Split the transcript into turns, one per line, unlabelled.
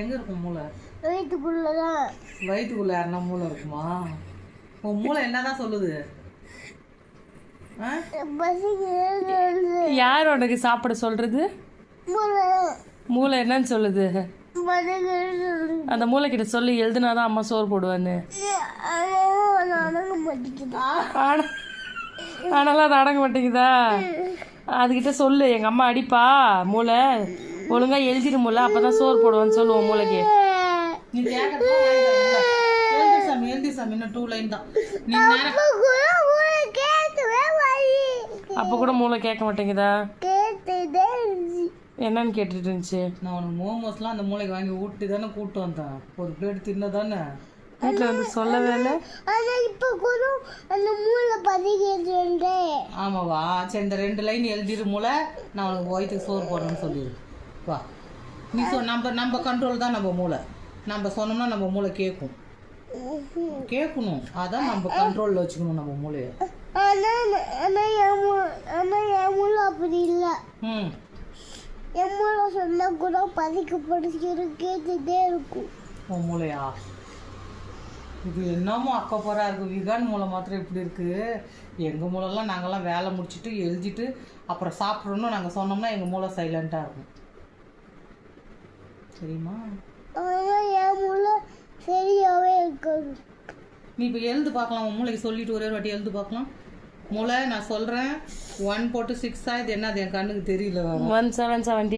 எங்கே இருக்கும் மூளை?
வயிற்றுக்குள்ளதான்.
வயிற்றுக்குள்ளே யாருன்னா மூளை இருக்குமா? உன் மூளை என்னதான் சொல்லுது?
யார் உனக்கு சாப்பிட சொல்றது? மூளை என்னன்னு சொல்லுது? அந்த மூளை கிட்ட சொல்லி எழுதுனாதான் அம்மா சோறு போடுவான்னு. ஆனாலும் அது அடங்க மாட்டேங்குதா? அதுக்கிட்ட சொல்லு, எங்கள் அம்மா அடிப்பா மூளை ஒழுங்கா எழுதிடு மூளை, அப்பதான் சோறு போடுவான்னு சொல்லுவோம் மூளைக்கு.
நீ எழுதி சாமி, எழுதி சாமி, இன்னும் 2 லைன் தான். நீ
அப்போ கூட மூளை கேட்க மாட்டேங்குதா? என்னன்னு கேட்டுட்டு இருந்துச்சு.
நான் உனக்கு மோமோஸ்லாம் அந்த மூளைக்கு வாங்கி ஊட்டி தானே கூப்பிட்டு வந்தேன். ஒரு பிளேட் தின்ன தானே
வீட்டில் வந்து சொல்லவே இல்லை.
ஆமாவா? சரி, இந்த 2 லைன் எழுதிடு மூளை, நான் உனக்கு வயிற்றுக்கு சோறு போடுறேன்னு சொல்லிடு. வா, நீ நம்ம கண்ட்ரோல் தான் நம்ம மூளை. நம்ம சொன்னோம்னா நம்ம மூளை கேட்கணும். அதான் நம்ம கண்ட்ரோலில் வச்சுக்கணும் நம்ம மூளையை.
அப்படி இல்லை.
ம்,
என் மூளை சொன்னா கூட கேட்டுட்டே இருக்கும்.
உன் மூளையா? இது என்னமோ அக்கப்போராக இருக்குது. விகான் மூளை மாத்திரம் இப்படி இருக்குது. எங்கள் மூளைலாம் நாங்கள்லாம் வேலை முடிச்சுட்டு எழுதிட்டு அப்புறம் சாப்பிட்றோன்னு நாங்கள் சொன்னோம்னா எங்கள் மூளை சைலண்ட்டாக இருக்கும். சரிம்மா?
ஆனால் என் மூளை சரியாகவே இருக்காது.
நீ இப்போ எழுது பார்க்கலாம். உன் மூளைக்கு சொல்லிட்டு ஒரே ஒரு வாட்டி எழுது பார்க்கலாம். மூளை, நான் சொல்கிறேன் 1 போட்டு 6 இது என்ன? அது என் கண்ணுக்கு தெரியல.
1770.